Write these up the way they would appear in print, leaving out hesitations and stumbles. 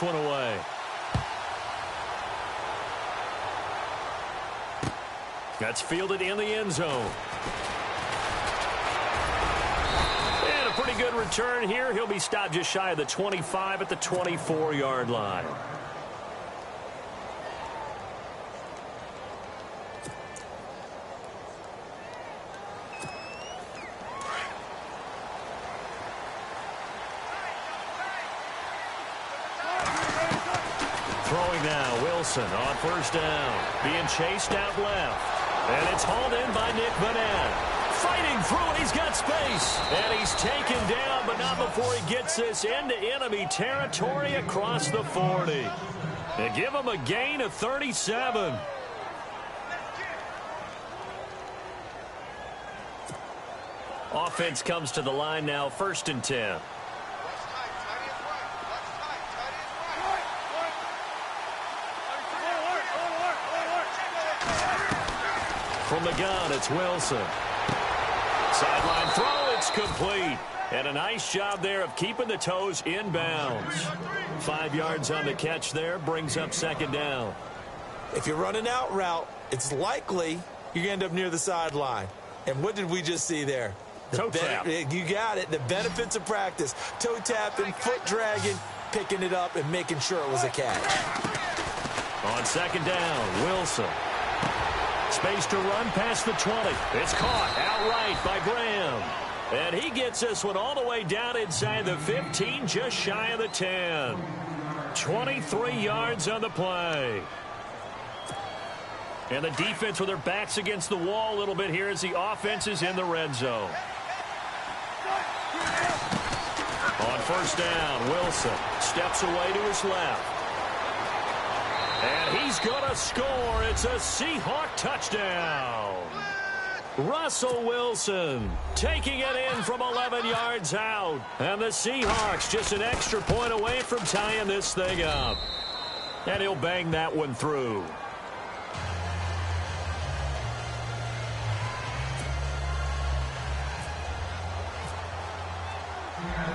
One away. That's fielded in the end zone. And a pretty good return here. He'll be stopped just shy of the 25 at the 24-yard line. Throwing now, Wilson on first down. Being chased out left. And it's hauled in by Nick Vanette. Fighting through, and he's got space. And he's taken down, but not before he gets this into enemy territory across the 40. They give him a gain of 37. Offense comes to the line now, 1st and 10. From the gun, it's Wilson. Sideline throw, it's complete. And a nice job there of keeping the toes in bounds. 5 yards on the catch there, brings up 2nd down. If you're running out route, it's likely you're going to end up near the sideline. And what did we just see there? Toe tap. You got it. The benefits of practice. Toe tapping, foot dragging, picking it up, and making sure it was a catch. On 2nd down, Wilson. Space to run past the 20. It's caught outright by Graham. And he gets this one all the way down inside the 15, just shy of the 10. 23 yards on the play. And the defense with their backs against the wall a little bit here as the offense is in the red zone. On 1st down, Wilson steps away to his left. And he's going to score. It's a Seahawk touchdown. Russell Wilson taking it in from 11 yards out. And the Seahawks just an extra point away from tying this thing up. And he'll bang that one through.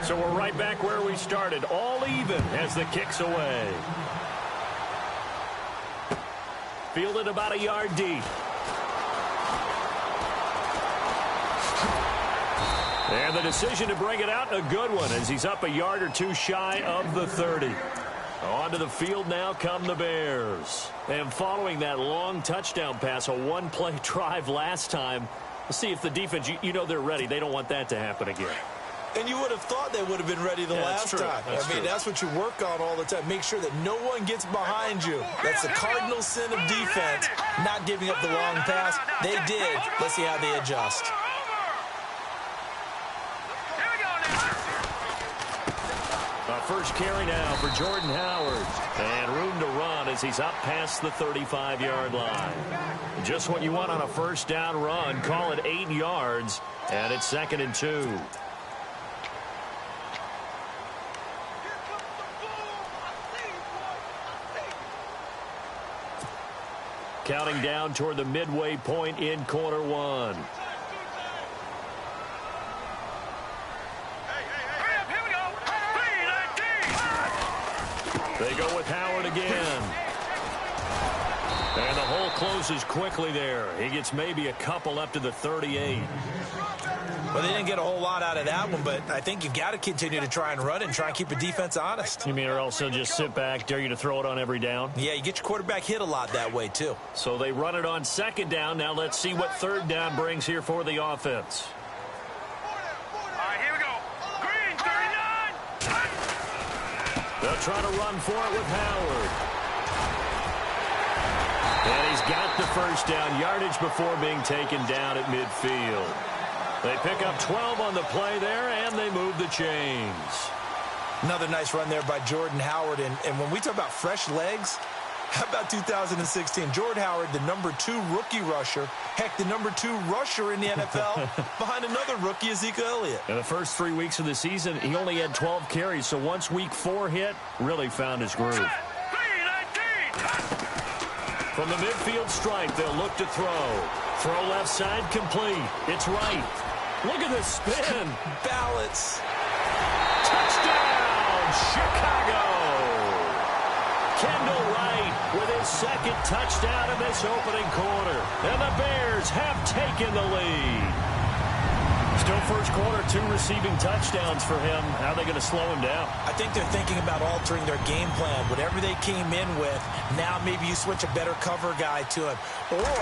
So we're right back where we started, all even as the kick's away. Fielded about a yard deep. And the decision to bring it out, a good one, as he's up a yard or two shy of the 30. Onto the field now come the Bears. And following that long touchdown pass, a one-play drive last time, let's see if the defense, you know they're ready. They don't want that to happen again. And you would have thought they would have been ready the last time. That's what you work on all the time. Make sure that no one gets behind you. That's the cardinal sin of defense, not giving up the long pass. They did. Let's see how they adjust. First carry now for Jordan Howard. And room to run as he's up past the 35-yard line. Just what you want on a first down run. Call it 8 yards. And it's 2nd and 2. Counting down toward the midway point in quarter one. They go with Howard again. And the hole closes quickly there. He gets maybe a couple up to the 38. Well, they didn't get a whole lot out of that one, but I think you've got to continue to try and run and try and keep the defense honest. You mean or also just sit back, dare you to throw it on every down? Yeah, you get your quarterback hit a lot that way, too. So they run it on 2nd down. Now let's see what 3rd down brings here for the offense. All right, here we go. Green, 39. They'll try to run for it with Howard. And he's got the first down, yardage before being taken down at midfield. They pick up 12 on the play there, and they move the chains. Another nice run there by Jordan Howard. And when we talk about fresh legs, how about 2016? Jordan Howard, the #2 rookie rusher. Heck, the #2 rusher in the NFL behind another rookie, Ezekiel Elliott. In the first 3 weeks of the season, he only had 12 carries. So once week 4 hit, really found his groove. From the midfield stripe, they'll look to throw. Throw left side complete. It's right. Look at the spin. Balance. Touchdown, Chicago. Kendall Wright with his second touchdown in this opening quarter. And the Bears have taken the lead. Still first quarter, 2 receiving touchdowns for him. How are they going to slow him down? I think they're thinking about altering their game plan. Whatever they came in with, now maybe you switch a better cover guy to him. Or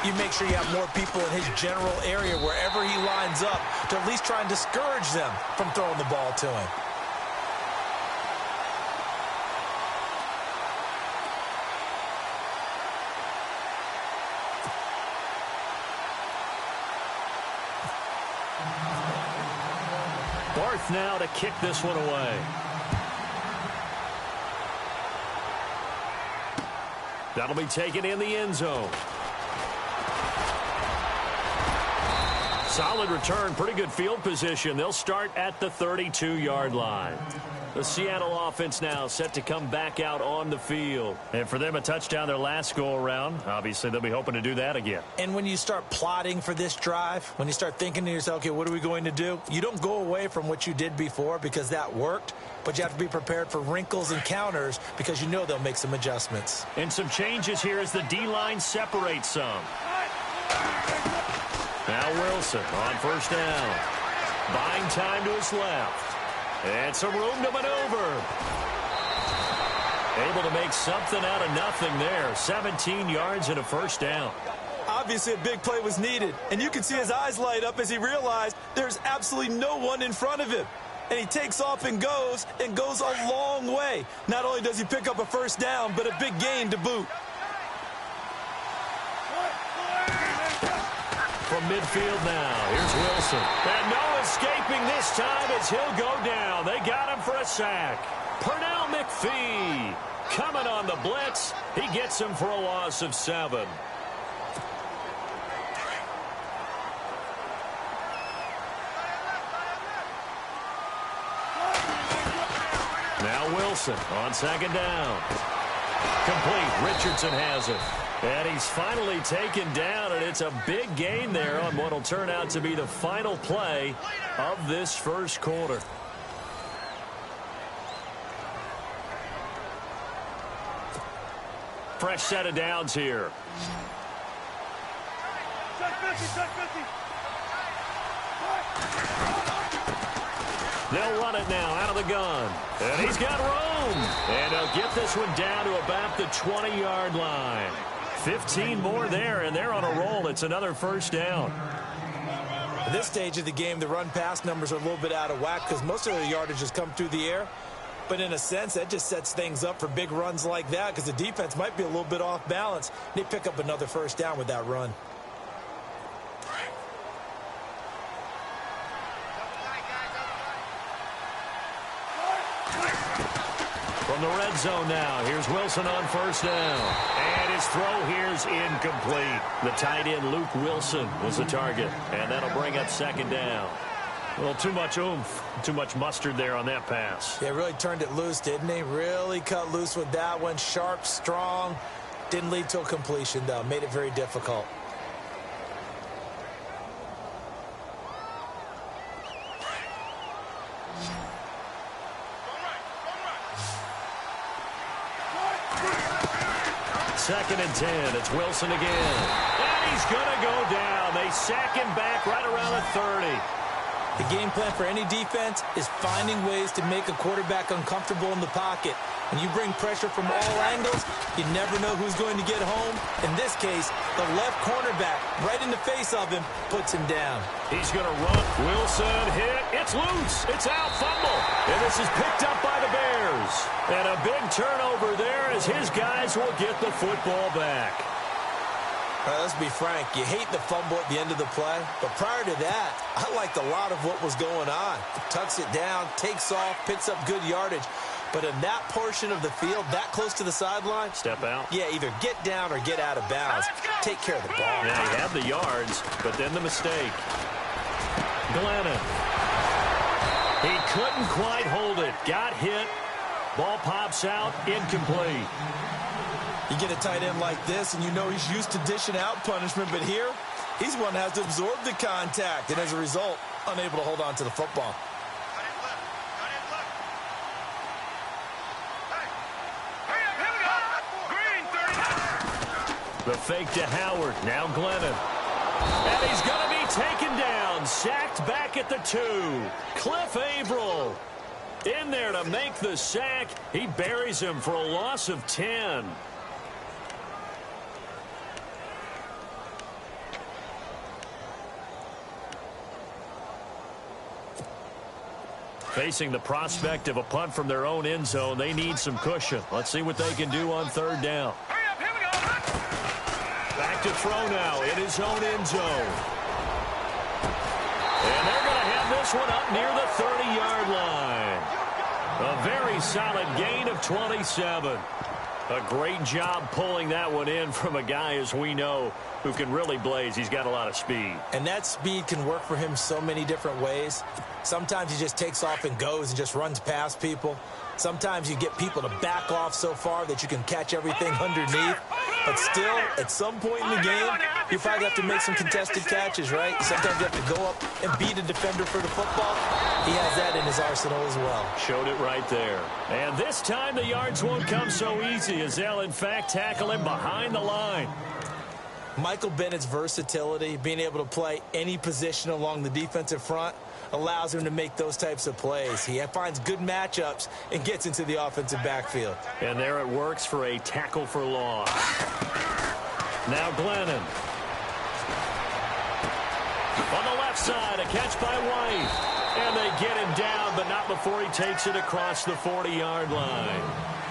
you make sure you have more people in his general area wherever he lines up to at least try and discourage them from throwing the ball to him. Barth now to kick this one away. That'll be taken in the end zone. Solid return, pretty good field position. They'll start at the 32-yard line. The Seattle offense now set to come back out on the field. And for them, a touchdown their last go-around. Obviously, they'll be hoping to do that again. And when you start plotting for this drive, when you start thinking to yourself, okay, what are we going to do? You don't go away from what you did before because that worked, but you have to be prepared for wrinkles and counters because you know they'll make some adjustments. And some changes here as the D-line separates some. Now Wilson on first down. Buying time to his left. And some room to maneuver. Able to make something out of nothing there. 17 yards and a first down. Obviously, a big play was needed, and you can see his eyes light up as he realized there's absolutely no one in front of him. And he takes off and goes a long way. Not only does he pick up a first down, but a big gain to boot. From midfield now, here's Wilson. And no escaping this time as he'll go down. They got him for a sack. Pernell McPhee coming on the blitz. He gets him for a loss of 7. Now Wilson on second down. Complete. Richardson has it. And he's finally taken down, and it's a big gain there on what will turn out to be the final play of this first quarter. Fresh set of downs here. They'll run it now out of the gun. And he's got room. And they'll get this one down to about the 20-yard line. 15 more there, and they're on a roll. It's another first down. At this stage of the game, the run-pass numbers are a little bit out of whack because most of the yardage has come through the air. But in a sense, that just sets things up for big runs like that because the defense might be a little bit off balance. They pick up another first down with that run. From the red zone now, here's Wilson on first down. And his throw here's incomplete. The tight end, Luke Wilson, was the target. And that'll bring up second down. Well, too much oomph, too much mustard there on that pass. Yeah, really turned it loose, didn't he? Really cut loose with that one. Sharp, strong. Didn't lead to a completion, though. Made it very difficult. Second and 10. It's Wilson again. And he's going to go down. They sack him back right around the 30. The game plan for any defense is finding ways to make a quarterback uncomfortable in the pocket. When you bring pressure from all angles, you never know who's going to get home. In this case, the left cornerback, right in the face of him, puts him down. He's going to run. Wilson hit. It's loose. It's out. Fumble. And this is picked up by the Bears. And a big turnover there as his guys will get the football back. Let's be frank, you hate the fumble at the end of the play, but prior to that, I liked a lot of what was going on. Tucks it down, takes off, picks up good yardage. But in that portion of the field, that close to the sideline, step out. Yeah, either get down or get out of bounds. Take care of the ball. Yeah, he had the yards, but then the mistake. Glennon. He couldn't quite hold it. Got hit. Ball pops out. Incomplete. You get a tight end like this, and you know he's used to dishing out punishment, but here, he's one that has to absorb the contact, and as a result, unable to hold on to the football. Hurry up, The fake to Howard. Now Glennon. And he's going to be taken down. Sacked back at the 2. Cliff Averill in there to make the sack. He buries him for a loss of 10. Facing the prospect of a punt from their own end zone, they need some cushion. Let's see what they can do on third down. Hurry up, here we go. Back to throw now in his own end zone. And they're going to have this one up near the 30-yard line. A very solid gain of 27. A great job pulling that one in from a guy, as we know, who can really blaze. He's got a lot of speed. And that speed can work for him so many different ways. Sometimes he just takes off and goes and just runs past people. Sometimes you get people to back off so far that you can catch everything underneath. But still, at some point in the game, you probably have to make some contested catches, right? Sometimes you have to go up and beat a defender for the football. He has that in his arsenal as well. Showed it right there. And this time the yards won't come so easy, as they'll, in fact, tackle him behind the line. Michael Bennett's versatility, being able to play any position along the defensive front, allows him to make those types of plays. He finds good matchups and gets into the offensive backfield. And there it works for a tackle for loss. Now Glennon. On the left side, a catch by White. And they get him down, but not before he takes it across the 40-yard line.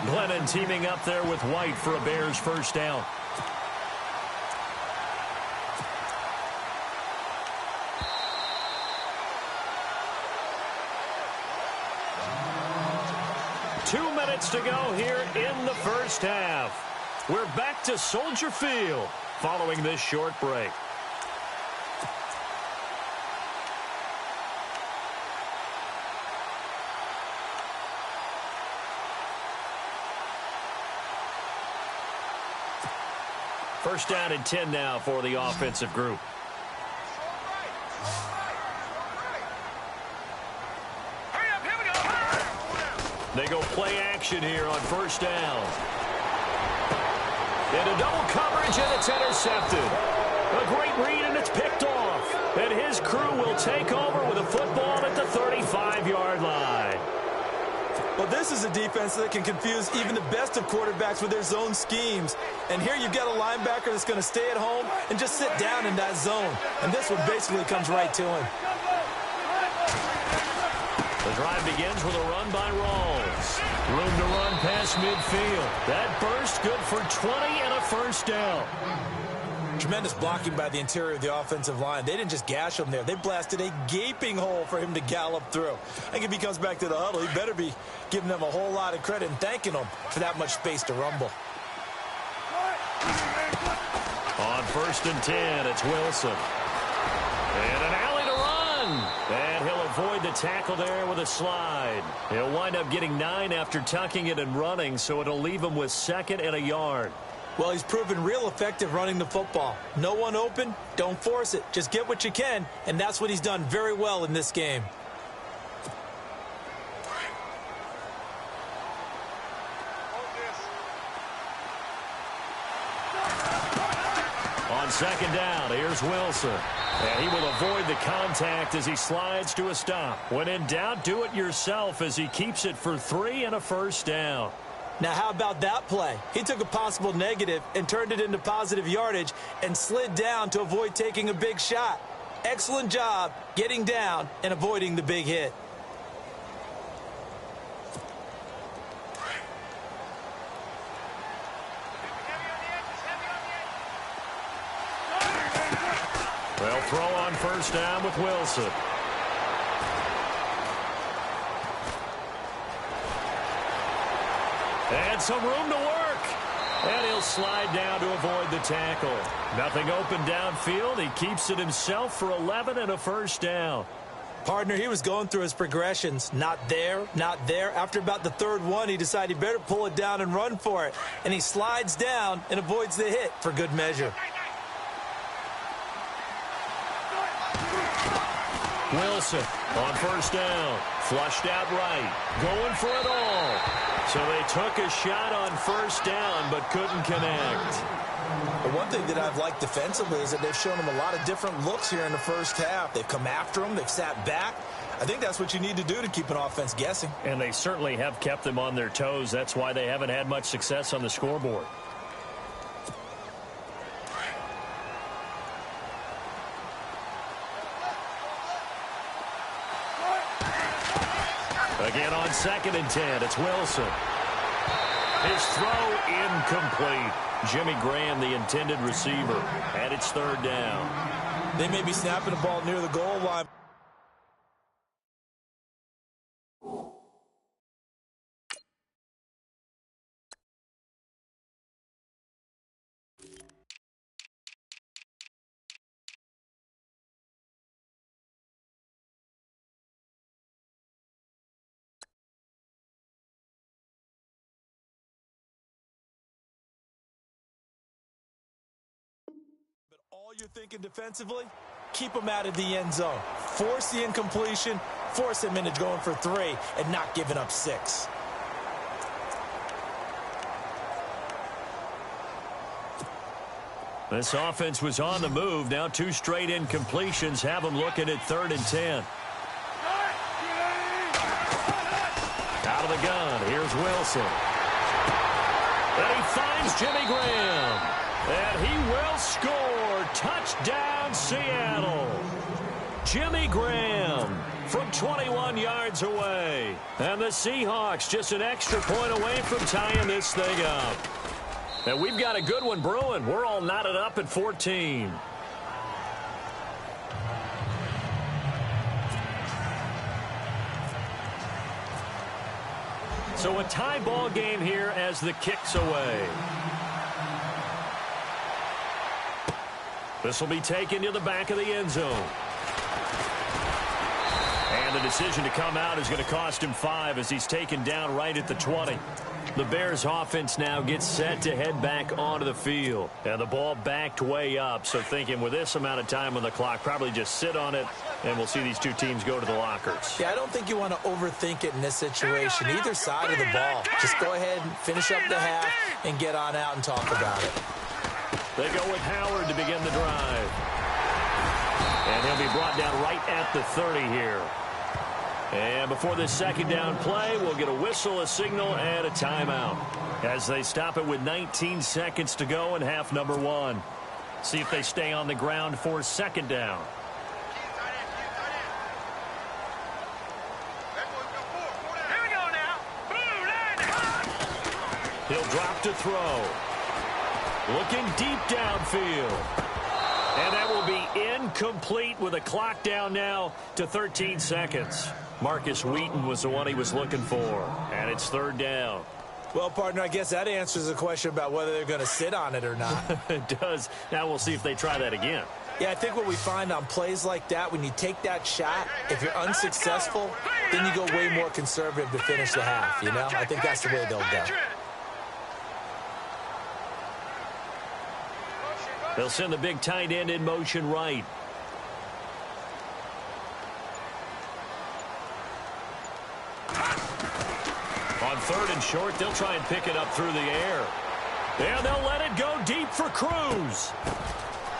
Glennon teaming up there with White for a Bears first down. Two minutes to go here in the first half. We're back to Soldier Field following this short break. First down and 10 now for the offensive group. They go play action here on first down. Into double coverage, and it's intercepted. A great read, and it's picked off. And his crew will take over with a football at the 35-yard line. Well, this is a defense that can confuse even the best of quarterbacks with their zone schemes. And here you've got a linebacker that's going to stay at home and just sit down in that zone. And this one basically comes right to him. The drive begins with a run by Rawls. Room to run past midfield. That burst good for 20 and a first down. Tremendous blocking by the interior of the offensive line. They didn't just gash him there. They blasted a gaping hole for him to gallop through. I think if he comes back to the huddle, he better be giving them a whole lot of credit and thanking them for that much space to rumble. On first and 10, it's Wilson. And an alley to run. And he'll avoid the tackle there with a slide. He'll wind up getting 9 after tucking it and running, so it'll leave him with second and a yard. Well, he's proven real effective running the football. No one open, don't force it. Just get what you can, and that's what he's done very well in this game. On second down, here's Wilson. And he will avoid the contact as he slides to a stop. When in doubt, do it yourself as he keeps it for 3 and a first down. Now, how about that play? He took a possible negative and turned it into positive yardage and slid down to avoid taking a big shot. Excellent job getting down and avoiding the big hit. They'll throw on first down with Wilson. And some room to work. And he'll slide down to avoid the tackle. Nothing open downfield. He keeps it himself for 11 and a first down. Partner, he was going through his progressions. Not there, not there. After about the third one, he decided he better pull it down and run for it. And he slides down and avoids the hit for good measure. Wilson on first down. Flushed out right. Going for it all. So they took a shot on first down but couldn't connect. The one thing that I've liked defensively is that they've shown them a lot of different looks here in the first half. They've come after them. They've sat back. I think that's what you need to do to keep an offense guessing. And they certainly have kept them on their toes. That's why they haven't had much success on the scoreboard. Again on 2nd and 10, it's Wilson. His throw incomplete. Jimmy Graham, the intended receiver, and it's 3rd down. They may be snapping the ball near the goal line. All you're thinking defensively, keep them out of the end zone. Force the incompletion, force them into going for 3, and not giving up 6. This offense was on the move. Now 2 straight incompletions have them looking at 3rd and 10. Out of the gun, here's Wilson. And he finds Jimmy Graham. And he will score. Touchdown, Seattle. Jimmy Graham from 21 yards away. And the Seahawks just an extra point away from tying this thing up. And we've got a good one brewing. We're all knotted up at 14. So a tie ball game here as the kick's away. This will be taken to the back of the end zone. And the decision to come out is going to cost him 5 as he's taken down right at the 20. The Bears offense now gets set to head back onto the field. And the ball backed way up, so thinking with this amount of time on the clock, probably just sit on it, and we'll see these two teams go to the lockers. Yeah, I don't think you want to overthink it in this situation. Either side of the ball. Just go ahead and finish up the half and get on out and talk about it. They go with Howard to begin the drive. And he'll be brought down right at the 30 here. And before this 2nd down play, we'll get a whistle, a signal, and a timeout as they stop it with 19 seconds to go in half number 1. See if they stay on the ground for 2nd down. Here we go now. He'll drop to throw. Looking deep downfield. And that will be incomplete with a clock down now to 13 seconds. Marcus Wheaton was the one he was looking for. And it's 3rd down. Well, partner, I guess that answers the question about whether they're going to sit on it or not. It does. Now we'll see if they try that again. Yeah, I think what we find on plays like that, when you take that shot, if you're unsuccessful, then you go way more conservative to finish the half, you know? I think that's the way they'll go. They'll send the big tight end in motion right. On 3rd and short, they'll try and pick it up through the air. And they'll let it go deep for Cruz.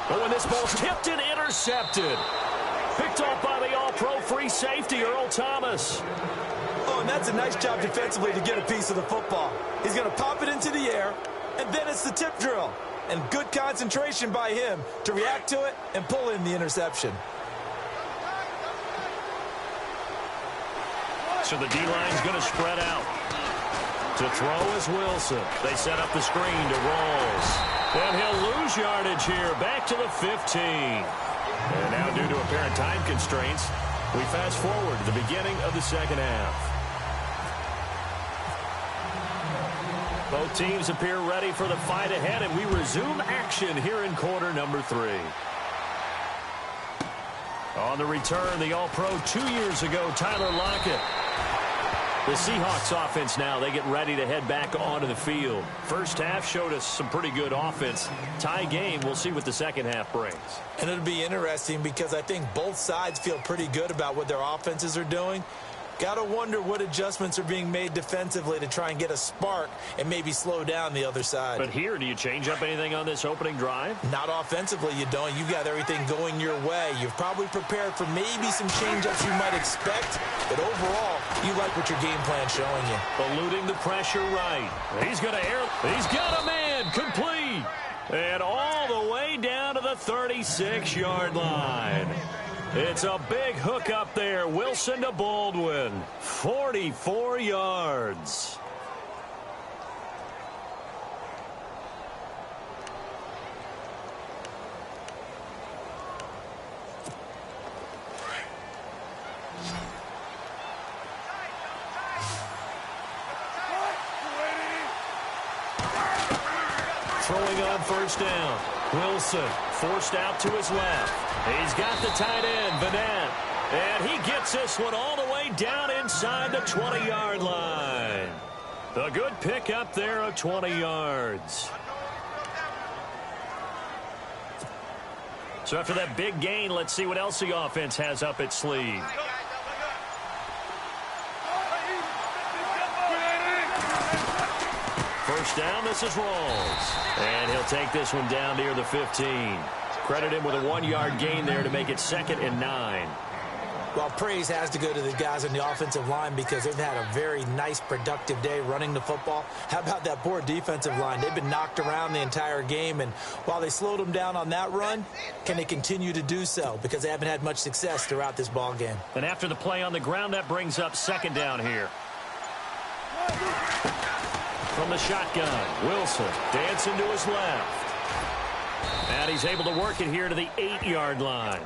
But when this ball's tipped and intercepted. Picked off by the all-pro free safety, Earl Thomas. Oh, and that's a nice job defensively to get a piece of the football. He's going to pop it into the air, and then it's the tip drill. And good concentration by him to react to it and pull in the interception. So the D-line's going to spread out. To throw is Wilson. They set up the screen to Rawls. And he'll lose yardage here, back to the 15. And now due to apparent time constraints, we fast forward to the beginning of the 2nd half. Both teams appear ready for the fight ahead, and we resume action here in quarter number 3. On the return, the All-Pro 2 years ago, Tyler Lockett. The Seahawks offense now, they get ready to head back onto the field. First half showed us some pretty good offense. Tie game, we'll see what the 2nd half brings. And it'll be interesting because I think both sides feel pretty good about what their offenses are doing. Got to wonder what adjustments are being made defensively to try and get a spark and maybe slow down the other side. But here, do you change up anything on this opening drive? Not offensively, you don't. You got everything going your way. You've probably prepared for maybe some change-ups you might expect, but overall, you like what your game plan's showing you. Eluding the pressure right. He's going to air. He's got a man complete. And all the way down to the 36-yard line. It's a big hook up there. Wilson to Baldwin. 44 yards. Throwing on first down. Wilson forced out to his left. He's got the tight end, Vanette. And he gets this one all the way down inside the 20-yard line. A good pick up there of 20 yards. So after that big gain, let's see what else the offense has up its sleeve. First down, this is Rawls. And he'll take this one down near the 15. Credit him with a 1-yard gain there to make it 2nd and 9. Well, praise has to go to the guys on the offensive line because they've had a very nice, productive day running the football. How about that poor defensive line? They've been knocked around the entire game, and while they slowed them down on that run, can they continue to do so? Because they haven't had much success throughout this ball game. And after the play on the ground, that brings up 2nd down here. From the shotgun, Wilson dancing to his left. And he's able to work it here to the 8-yard line.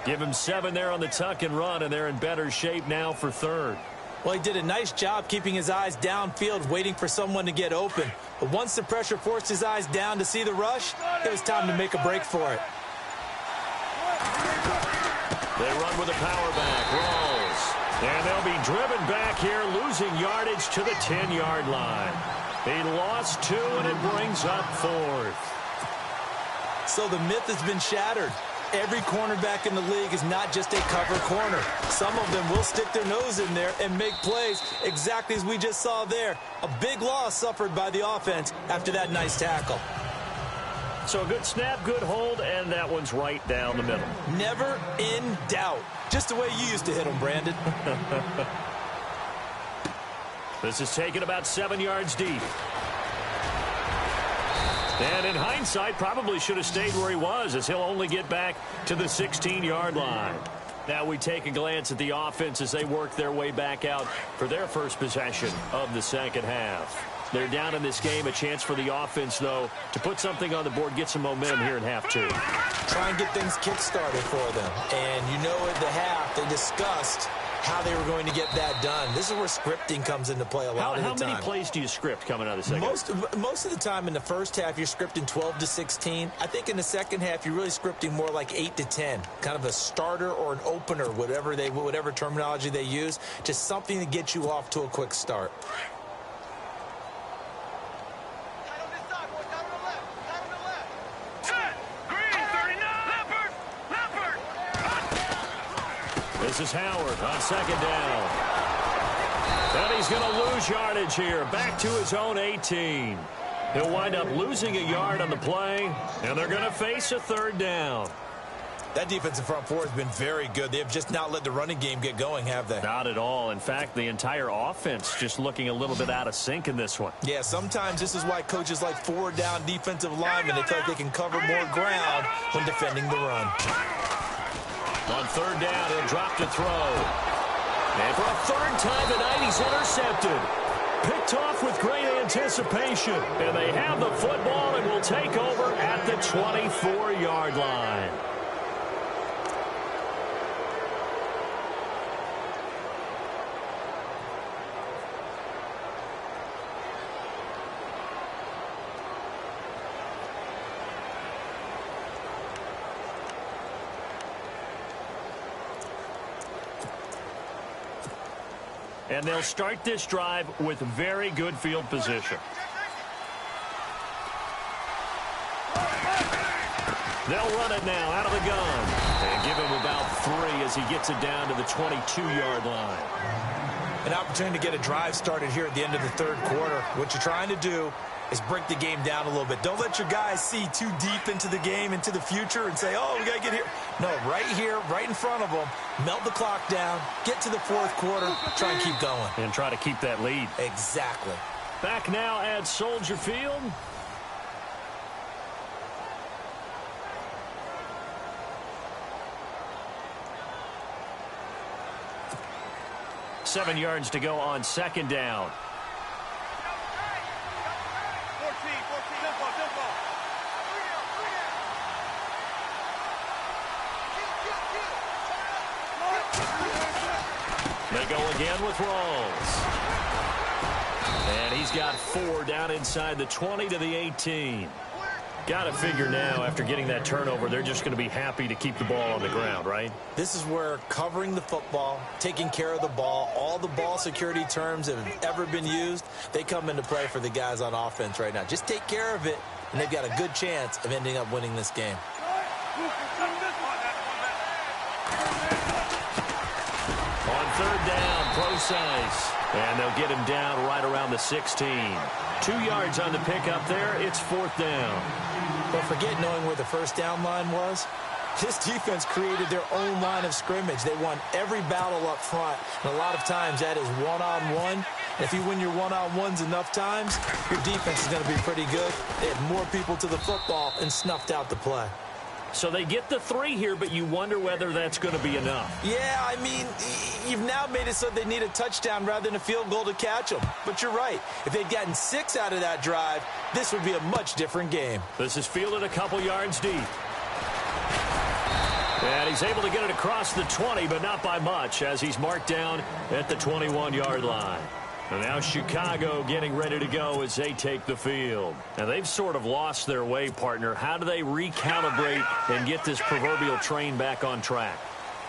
Give him 7 there on the tuck and run, and they're in better shape now for 3rd. Well, he did a nice job keeping his eyes downfield, waiting for someone to get open. But once the pressure forced his eyes down to see the rush, it was time to make a break for it. They run with a power back, Rawls. And they'll be driven back here, losing yardage to the 10-yard line. He lost 2, and it brings up 4th. So the myth has been shattered. Every cornerback in the league is not just a cover corner. Some of them will stick their nose in there and make plays exactly as we just saw there. A big loss suffered by the offense after that nice tackle. So a good snap, good hold, and that one's right down the middle. Never in doubt. Just the way you used to hit them, Brandon. This is taken about 7 yards deep. And in hindsight, probably should have stayed where he was, as he'll only get back to the 16-yard line. Now we take a glance at the offense as they work their way back out for their first possession of the second half. They're down in this game. A chance for the offense, though, to put something on the board, get some momentum here in half 2. Try and get things kick-started for them. And you know at the half, they discussed how they were going to get that done. This is where scripting comes into play a lot of the time. How many plays do you script coming out of the second half? Most of the time in the first half, you're scripting 12 to 16. I think in the second half, you're really scripting more like 8 to 10. Kind of a starter or an opener, whatever terminology they use. Just something to get you off to a quick start. This is Howard on 2nd down. And he's going to lose yardage here. Back to his own 18. He'll wind up losing a yard on the play, and they're going to face a 3rd down. That defensive front four has been very good. They have just not let the running game get going, have they? Not at all. In fact, the entire offense just looking a little bit out of sync in this one. Yeah, sometimes this is why coaches like forward-down defensive linemen, they feel like they can cover more ground when defending the run. On 3rd down, he'll drop to throw. And for a 3rd time tonight, he's intercepted. Picked off with great anticipation. And they have the football and will take over at the 24-yard line. And they'll start this drive with very good field position. They'll run it now out of the gun. And give him about 3 as he gets it down to the 22-yard line. An opportunity to get a drive started here at the end of the third quarter. What you're trying to do is break the game down a little bit. Don't let your guys see too deep into the game, into the future, and say, oh, we got to get here. No, right here, right in front of them, melt the clock down, get to the fourth quarter, try and keep going. And try to keep that lead. Exactly. Back now at Soldier Field. Seven yards to go on second down. 14, tempo. They go again with Rawls. And he's got 4 down inside the 20 to the 18. Got to figure now, after getting that turnover, they're just going to be happy to keep the ball on the ground, right? This is where covering the football, taking care of the ball, all the ball security terms that have ever been used, they come into play for the guys on offense right now. Just take care of it, and they've got a good chance of ending up winning this game. On third down, Procise. And they'll get him down right around the 16. 2 yards on the pickup there. It's fourth down. But forget knowing where the first down line was. This defense created their own line of scrimmage. They won every battle up front. And a lot of times that is one-on-one. If you win your one-on-ones enough times, your defense is going to be pretty good. They had more people to the football and snuffed out the play. So they get the 3 here, but you wonder whether that's going to be enough. Yeah, I mean, you've now made it so they need a touchdown rather than a field goal to catch them. But you're right. If they'd gotten 6 out of that drive, this would be a much different game. This is fielded a couple yards deep. And he's able to get it across the 20, but not by much, as he's marked down at the 21-yard line. And now Chicago getting ready to go as they take the field. Now, they've sort of lost their way, partner. How do they recalibrate and get this proverbial train back on track?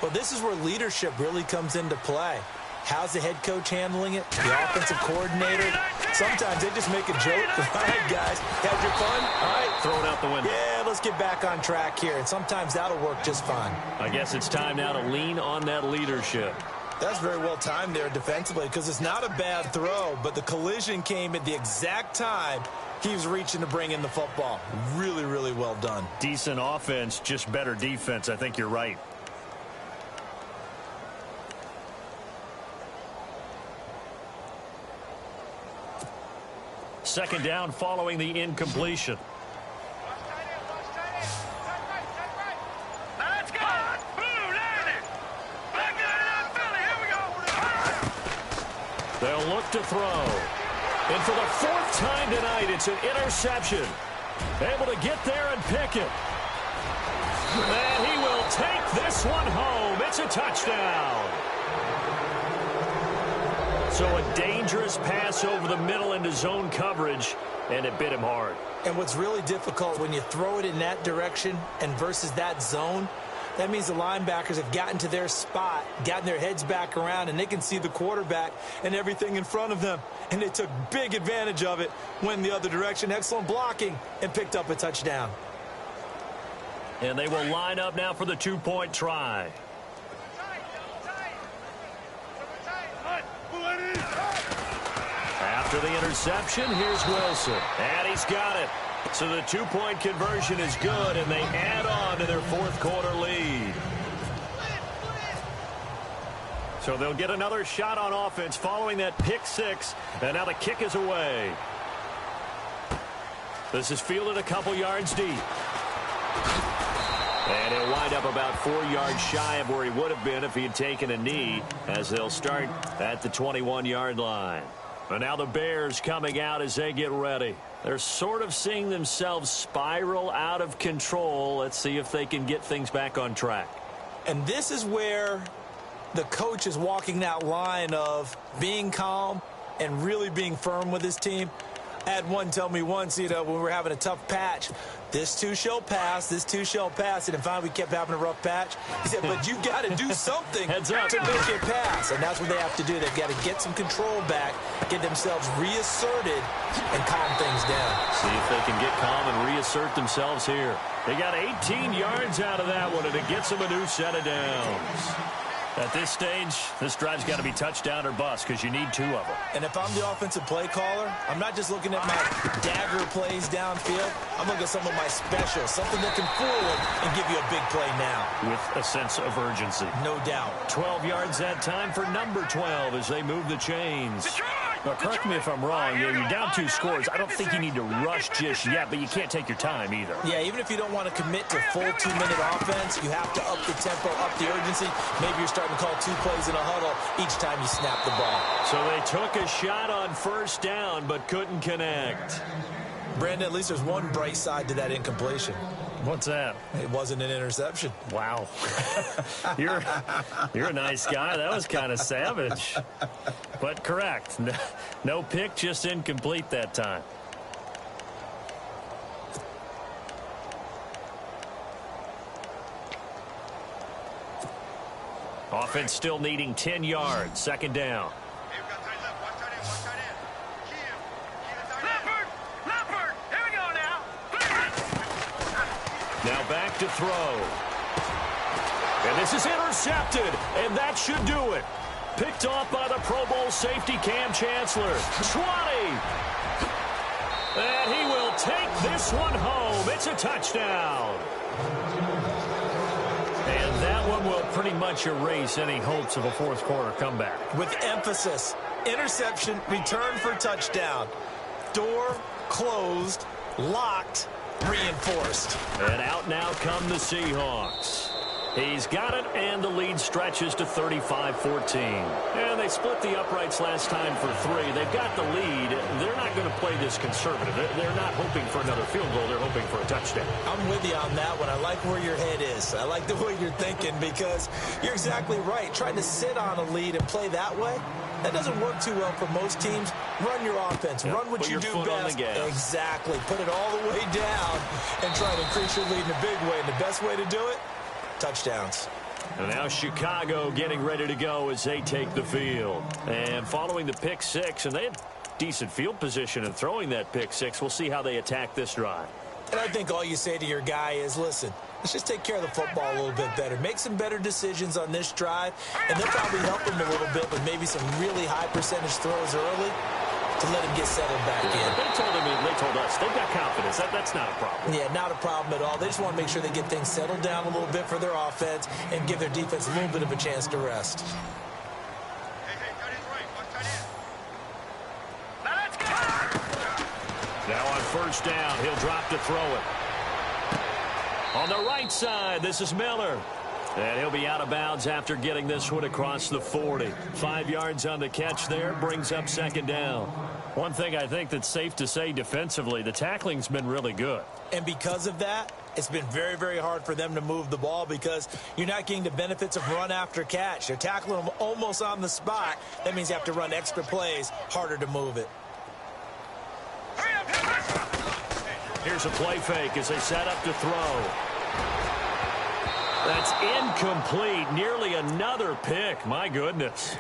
Well, this is where leadership really comes into play. How's the head coach handling it? The offensive coordinator? Sometimes they just make a joke. All right, guys, had your fun? All right. Throw it out the window. Yeah, let's get back on track here. And sometimes that'll work just fine. I guess it's time now to lean on that leadership. That's very well timed there defensively, because it's not a bad throw, but the collision came at the exact time he was reaching to bring in the football. Really, really well done. Decent offense, just better defense. I think you're right. Second down following the incompletion. They'll look to throw. And for the 4th time tonight, it's an interception. Able to get there and pick it. And he will take this one home. It's a touchdown. So a dangerous pass over the middle into zone coverage, and it bit him hard. And what's really difficult when you throw it in that direction and versus that zone, that means the linebackers have gotten to their spot, gotten their heads back around, and they can see the quarterback and everything in front of them. And they took big advantage of it, went the other direction, excellent blocking, and picked up a touchdown. And they will line up now for the 2-point try. After the interception, here's Wilson. And he's got it. So the 2-point conversion is good, and they add on to their 4th quarter lead. So they'll get another shot on offense following that pick 6, and now the kick is away. This is fielded a couple yards deep. And he'll wind up about 4 yards shy of where he would have been if he had taken a knee, as they'll start at the 21-yard line. And now the Bears coming out as they get ready. They're sort of seeing themselves spiral out of control. Let's see if they can get things back on track. And this is where the coach is walking that line of being calm and really being firm with his team. I had one tell me once, when we were having a tough patch, this too shall pass, this too shall pass. And finally we kept having a rough patch. He said, but you got to do something Heads up. to make it pass. And that's what they have to do. They've got to get some control back, get themselves reasserted, and calm things down. See if they can get calm and reassert themselves here. They got 18 yards out of that one, and it gets them a new set of downs. At this stage, this drive's got to be touchdown or bust because you need 2 of them. And if I'm the offensive play caller, I'm not just looking at my dagger plays downfield. I'm looking at some of my specials, something that can fool them and give you a big play now. With a sense of urgency. No doubt. 12 yards that time for number 12 as they move the chains. Now, correct me if I'm wrong. You're down 2 scores. I don't think you need to rush just yet, but you can't take your time either. Yeah, even if you don't want to commit to full 2-minute offense, you have to up the tempo, up the urgency. Maybe you're starting to call 2 plays in a huddle each time you snap the ball. So they took a shot on first down, but couldn't connect. Brandon, at least there's one bright side to that incompletion. What's that? It wasn't an interception. Wow. You're a nice guy. That was kind of savage. But correct. No pick, just incomplete that time. Offense still needing 10 yards. Second down. Now back to throw. And this is intercepted, and that should do it. Picked off by the Pro Bowl safety Cam Chancellor. 20. And he will take this one home. It's a touchdown. And that one will pretty much erase any hopes of a fourth quarter comeback. With emphasis, interception, return for touchdown. Door closed, locked, reinforced. And out now come the Seahawks. He's got it, and the lead stretches to 35-14. And they split the uprights last time for 3. They've got the lead. They're not going to play this conservative. They're not hoping for another field goal. They're hoping for a touchdown. I'm with you on that one. I like where your head is. I like the way you're thinking because you're exactly right. Trying to sit on a lead and play that way, that doesn't work too well for most teams. Run your offense. Yep. Run what Put you your do foot best. on the gas. Exactly. Put it all the way down and try to increase your lead in a big way. And the best way to do it, touchdowns. And now Chicago getting ready to go as they take the field. And following the pick 6, and they had decent field position in throwing that pick 6. We'll see how they attack this drive. And I think all you say to your guy is, listen, let's just take care of the football a little bit better. Make some better decisions on this drive, and they'll probably help him a little bit with maybe some really high percentage throws early to let him get settled back in. They told us they've got confidence. That's not a problem. Yeah, not a problem at all. They just want to make sure they get things settled down a little bit for their offense and give their defense a little bit of a chance to rest. Now on first down, he'll drop to throw it. On the right side, this is Miller. And he'll be out of bounds after getting this one across the 40. 5 yards on the catch there, brings up second down. One thing I think that's safe to say defensively, the tackling's been really good. And because of that, it's been very, very hard for them to move the ball because you're not getting the benefits of run after catch. They're tackling them almost on the spot. That means you have to run extra plays, harder to move it. Here's a play fake as they set up to throw. That's incomplete. Nearly another pick. My goodness.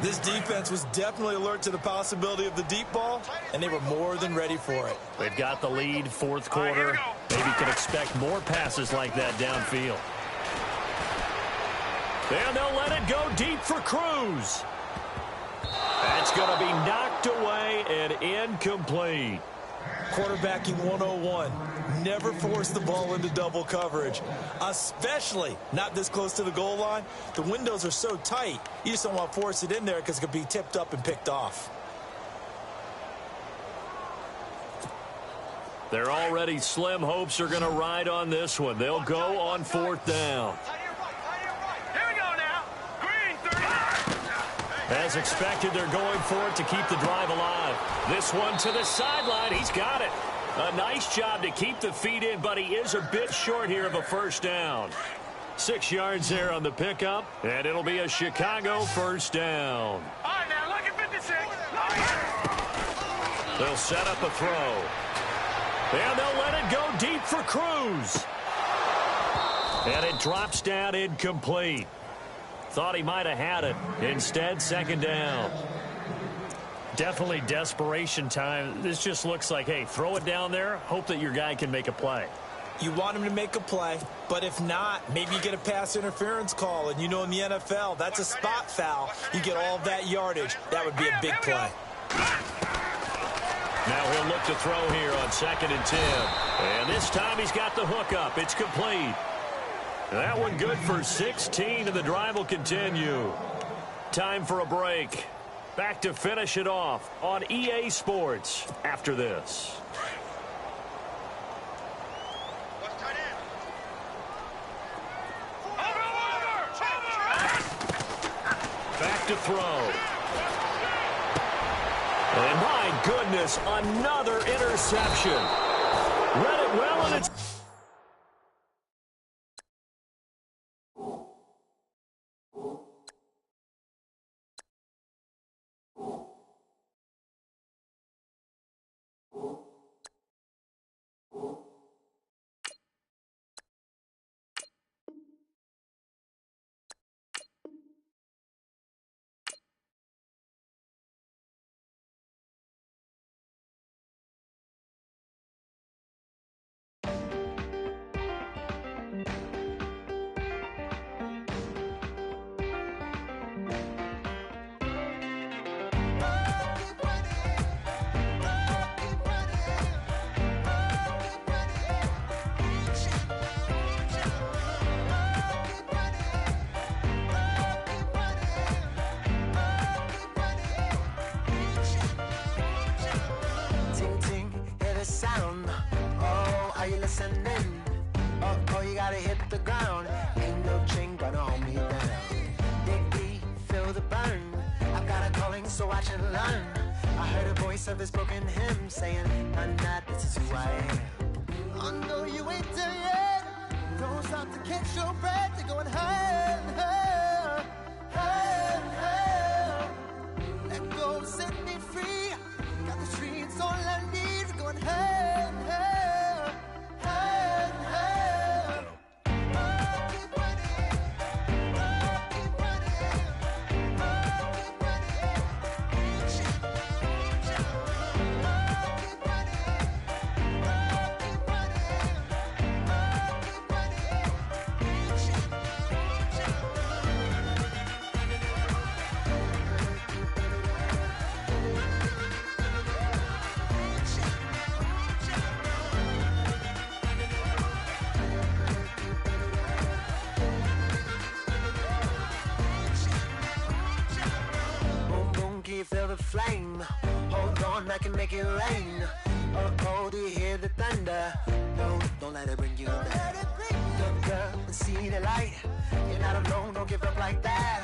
This defense was definitely alert to the possibility of the deep ball, and they were more than ready for it. They've got the lead, fourth quarter. Maybe can expect more passes like that downfield. And they'll let it go deep for Cruz. That's going to be knocked away and incomplete. Quarterbacking 101. Never force the ball into double coverage, especially not this close to the goal line. The windows are so tight, you just don't want to force it in there because it could be tipped up and picked off. They're already slim hopes are going to ride on this one. They'll go on fourth down. Here we go now. Green, 30. As expected, they're going for it to keep the drive alive. This one to the sideline. He's got it. A nice job to keep the feet in, but he is a bit short here of a first down. 6 yards there on the pickup, and it'll be a Chicago first down. All right, now, look at 56. They'll set up a throw. And they'll let it go deep for Cruz. And it drops down incomplete. Thought he might have had it. Instead, second down. Definitely desperation time. This just looks like, hey, throw it down there, hope that your guy can make a play. You want him to make a play, but if not, maybe you get a pass interference call, and you know in the NFL, that's a spot foul. You get all of that yardage. That would be a big play. Now he'll look to throw here on 2nd and 10. And this time he's got the hook up. It's complete. That one good for 16, and the drive will continue. Time for a break. Back to finish it off on EA Sports after this. Back to throw. And my goodness, another interception. Read it well, and it's... Sound. Oh, are you listening? Oh, you gotta hit the ground. Ain't no chain gonna hold me down. Dig deep, feel the burn. I've got a calling, so watch and learn. I heard a voice of this broken hymn saying, "I'm not, this is who I am." I know you ain't there yet. Don't stop to catch your breath. You're going higher, higher, higher, higher. Let go, set me free. Got the streets all I need. Going hey, hey, hey, hey. Keep running, keep running, keep feel the flame. Hold on, I can make it rain. Oh, do you hear the thunder? No, don't let it bring you down. Look up and see the light. You're not alone, don't give up like that.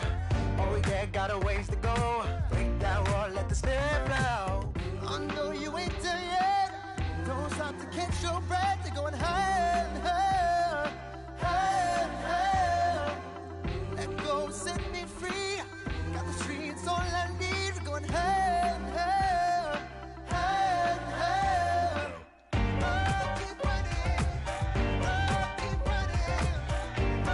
Oh, yeah, got a ways to go. Break that wall, let the spirit flow. I know you ain't there yet. Don't stop to catch your breath. You're going higher, higher, higher, higher. Let go, set me free. Got the streets all I need. Going hey, hey, hey, hey. Keep running, keep running, keep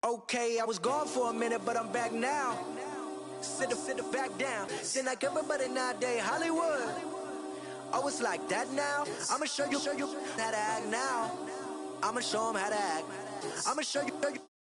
Okay, I was gone for a minute, but I'm back now. Sit back down. Then like everybody nowadays, Hollywood. Oh, it's like that now. I'ma show you how to act now. I'ma show them how to act. I'ma show you.